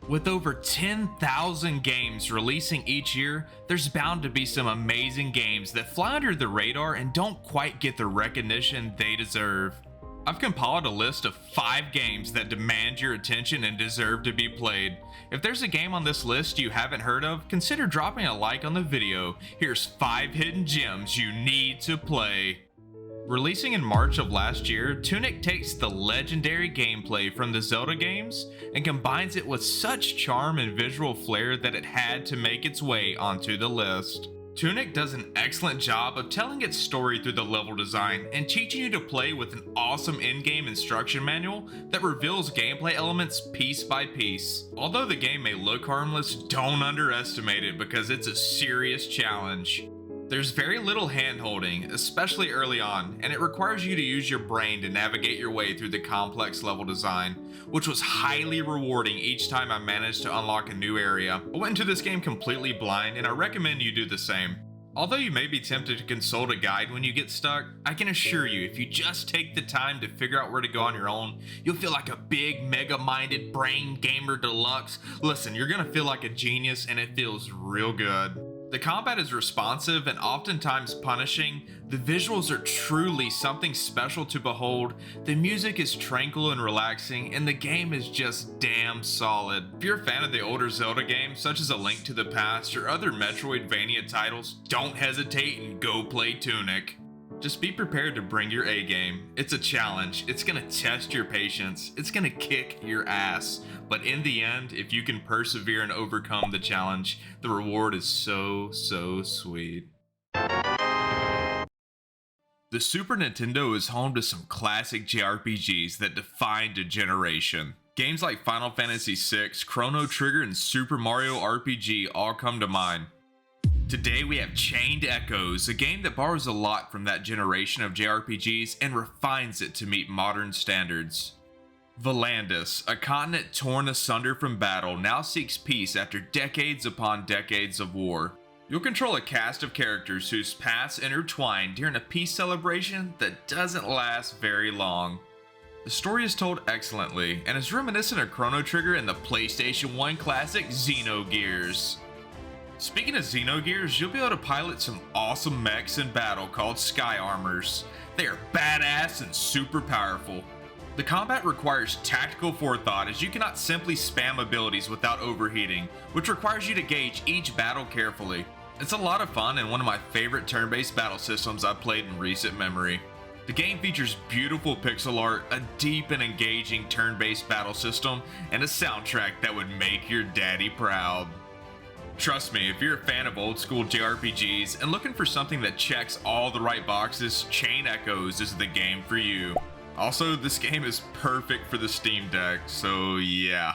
With over 10,000 games releasing each year, there's bound to be some amazing games that fly under the radar and don't quite get the recognition they deserve. I've compiled a list of 5 games that demand your attention and deserve to be played. If there's a game on this list you haven't heard of, consider dropping a like on the video. Here's 5 hidden gems you need to play. Releasing in March of last year, Tunic takes the legendary gameplay from the Zelda games and combines it with such charm and visual flair that it had to make its way onto the list. Tunic does an excellent job of telling its story through the level design and teaching you to play with an awesome in-game instruction manual that reveals gameplay elements piece by piece. Although the game may look harmless, don't underestimate it because it's a serious challenge. There's very little hand-holding, especially early on, and it requires you to use your brain to navigate your way through the complex level design, which was highly rewarding each time I managed to unlock a new area. I went into this game completely blind, and I recommend you do the same. Although you may be tempted to consult a guide when you get stuck, I can assure you if you just take the time to figure out where to go on your own, you'll feel like a big, mega-minded brain gamer deluxe. Listen, you're gonna feel like a genius, and it feels real good. The combat is responsive and oftentimes punishing, the visuals are truly something special to behold, the music is tranquil and relaxing, and the game is just damn solid. If you're a fan of the older Zelda games, such as A Link to the Past or other Metroidvania titles, don't hesitate and go play Tunic. Just be prepared to bring your A game. It's a challenge, it's gonna test your patience, it's gonna kick your ass. But in the end, if you can persevere and overcome the challenge, the reward is so sweet. The Super Nintendo is home to some classic JRPGs that defined a generation. Games like Final Fantasy VI, Chrono Trigger, and Super Mario RPG all come to mind. Today we have Chained Echoes, a game that borrows a lot from that generation of JRPGs and refines it to meet modern standards. Volandis, a continent torn asunder from battle, now seeks peace after decades upon decades of war. You'll control a cast of characters whose paths intertwine during a peace celebration that doesn't last very long. The story is told excellently and is reminiscent of Chrono Trigger and the PlayStation 1 classic Xenogears. Speaking of Xenogears, you'll be able to pilot some awesome mechs in battle called Sky Armors. They are badass and super powerful. The combat requires tactical forethought as you cannot simply spam abilities without overheating, which requires you to gauge each battle carefully. It's a lot of fun and one of my favorite turn-based battle systems I've played in recent memory. The game features beautiful pixel art, a deep and engaging turn-based battle system, and a soundtrack that would make your daddy proud. Trust me, if you're a fan of old school JRPGs and looking for something that checks all the right boxes, Chain Echoes is the game for you. Also, this game is perfect for the Steam Deck, so yeah.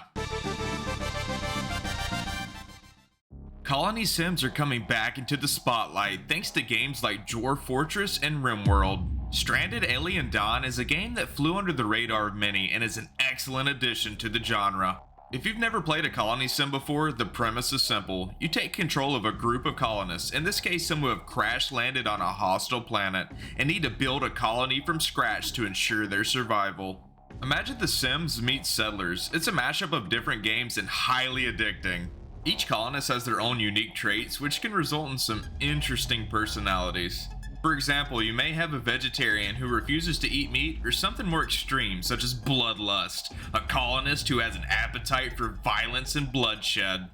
Colony sims are coming back into the spotlight thanks to games like Dwarf Fortress and RimWorld. Stranded: Alien Dawn is a game that flew under the radar of many and is an excellent addition to the genre. If you've never played a colony sim before, the premise is simple. You take control of a group of colonists, in this case some who have crash landed on a hostile planet, and need to build a colony from scratch to ensure their survival. Imagine The Sims meets Settlers. It's a mashup of different games and highly addicting. Each colonist has their own unique traits, which can result in some interesting personalities. For example, you may have a vegetarian who refuses to eat meat, or something more extreme such as bloodlust, a colonist who has an appetite for violence and bloodshed.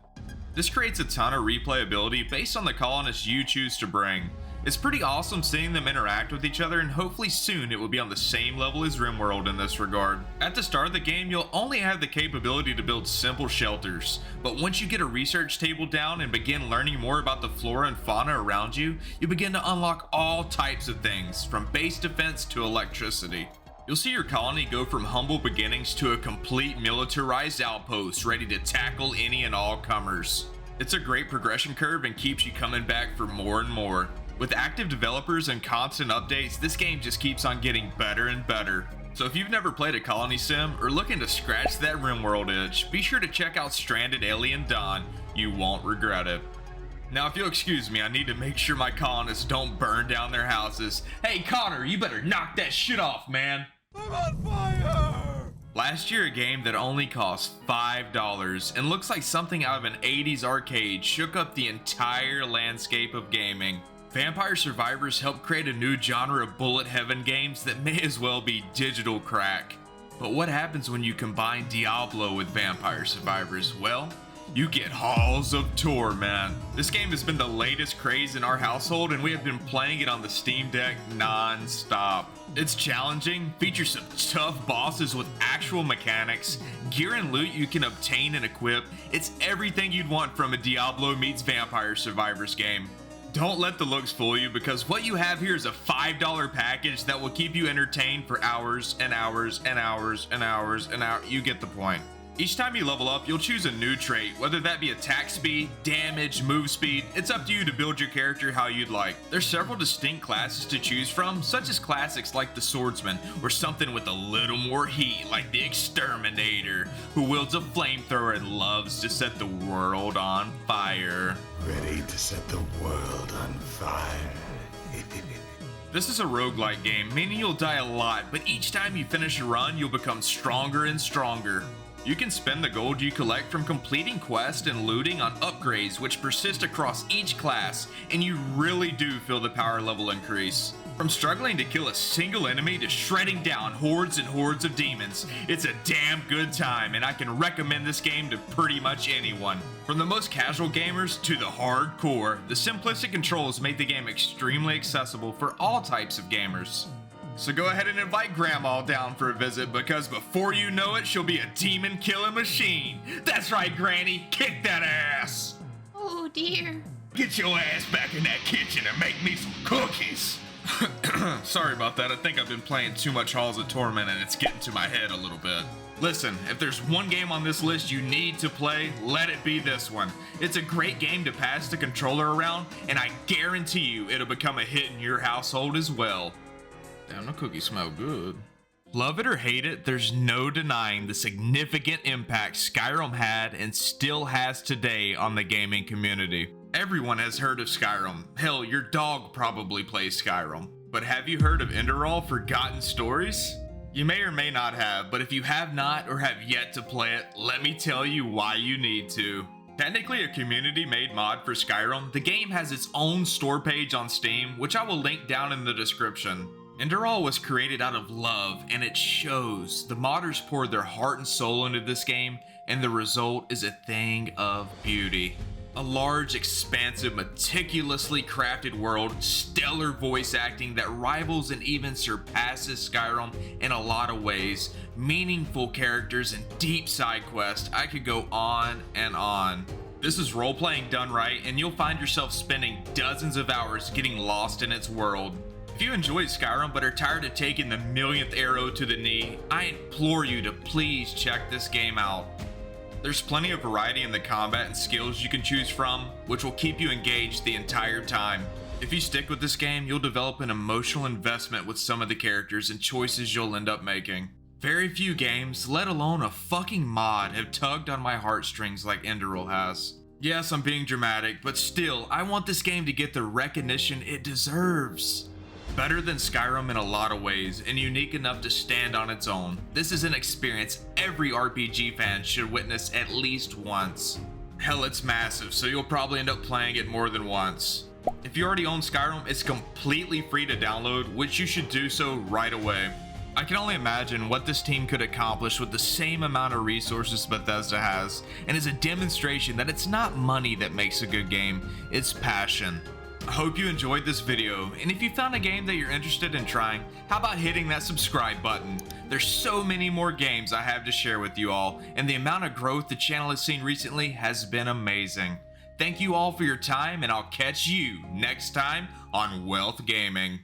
This creates a ton of replayability based on the colonists you choose to bring. It's pretty awesome seeing them interact with each other, and hopefully soon it will be on the same level as RimWorld in this regard. At the start of the game, you'll only have the capability to build simple shelters, but once you get a research table down and begin learning more about the flora and fauna around you, you begin to unlock all types of things, from base defense to electricity. You'll see your colony go from humble beginnings to a complete militarized outpost ready to tackle any and all comers. It's a great progression curve and keeps you coming back for more and more. With active developers and constant updates, this game just keeps on getting better and better. So if you've never played a colony sim or looking to scratch that RimWorld itch, be sure to check out Stranded: Alien Dawn. You won't regret it. Now if you'll excuse me, I need to make sure my colonists don't burn down their houses. Hey Connor, you better knock that shit off, man. I'm on fire! Last year, a game that only cost $5 and looks like something out of an 80s arcade shook up the entire landscape of gaming. Vampire Survivors helped create a new genre of bullet heaven games that may as well be digital crack. But what happens when you combine Diablo with Vampire Survivors? Well, you get Halls of Torment. This game has been the latest craze in our household, and we have been playing it on the Steam Deck non-stop. It's challenging, features some tough bosses with actual mechanics, gear and loot you can obtain and equip. It's everything you'd want from a Diablo meets Vampire Survivors game. Don't let the looks fool you, because what you have here is a $5 package that will keep you entertained for hours and hours and hours and hours and hours. You get the point. Each time you level up, you'll choose a new trait, whether that be attack speed, damage, move speed. It's up to you to build your character how you'd like. There's several distinct classes to choose from, such as classics like the Swordsman, or something with a little more heat like the Exterminator, who wields a flamethrower and loves to set the world on fire. Ready to set the world on fire. This is a roguelike game, meaning you'll die a lot, but each time you finish a run, you'll become stronger and stronger. You can spend the gold you collect from completing quests and looting on upgrades which persist across each class, and you really do feel the power level increase. From struggling to kill a single enemy to shredding down hordes and hordes of demons, it's a damn good time, and I can recommend this game to pretty much anyone. From the most casual gamers to the hardcore, the simplistic controls make the game extremely accessible for all types of gamers. So go ahead and invite Grandma down for a visit, because before you know it, she'll be a demon killing machine. That's right, Granny, kick that ass! Oh dear. Get your ass back in that kitchen and make me some cookies! Sorry about that, I think I've been playing too much Halls of Torment and it's getting to my head a little bit. Listen, if there's one game on this list you need to play, let it be this one. It's a great game to pass the controller around, and I guarantee you it'll become a hit in your household as well. Damn, the cookies smell good. Love it or hate it, there's no denying the significant impact Skyrim had and still has today on the gaming community. Everyone has heard of Skyrim. Hell, your dog probably plays Skyrim. But have you heard of Anderol Forgotten Stories? You may or may not have, but if you have not or have yet to play it, let me tell you why you need to. Technically a community-made mod for Skyrim, the game has its own store page on Steam, which I will link down in the description. Anderol was created out of love, and it shows. The modders poured their heart and soul into this game, and the result is a thing of beauty. A large, expansive, meticulously crafted world, stellar voice acting that rivals and even surpasses Skyrim in a lot of ways, meaningful characters, and deep side quests. I could go on and on. This is role-playing done right, and you'll find yourself spending dozens of hours getting lost in its world. If you enjoyed Skyrim but are tired of taking the millionth arrow to the knee, I implore you to please check this game out. There's plenty of variety in the combat and skills you can choose from, which will keep you engaged the entire time. If you stick with this game, you'll develop an emotional investment with some of the characters and choices you'll end up making. Very few games, let alone a fucking mod, have tugged on my heartstrings like Anderol has. Yes, I'm being dramatic, but still, I want this game to get the recognition it deserves. Better than Skyrim in a lot of ways, and unique enough to stand on its own. This is an experience every RPG fan should witness at least once. Hell, it's massive, so you'll probably end up playing it more than once. If you already own Skyrim, it's completely free to download, which you should do so right away. I can only imagine what this team could accomplish with the same amount of resources Bethesda has, and is a demonstration that it's not money that makes a good game, it's passion. I hope you enjoyed this video, and if you found a game that you're interested in trying, how about hitting that subscribe button? There's so many more games I have to share with you all, and the amount of growth the channel has seen recently has been amazing. Thank you all for your time, and I'll catch you next time on Wealth Gaming.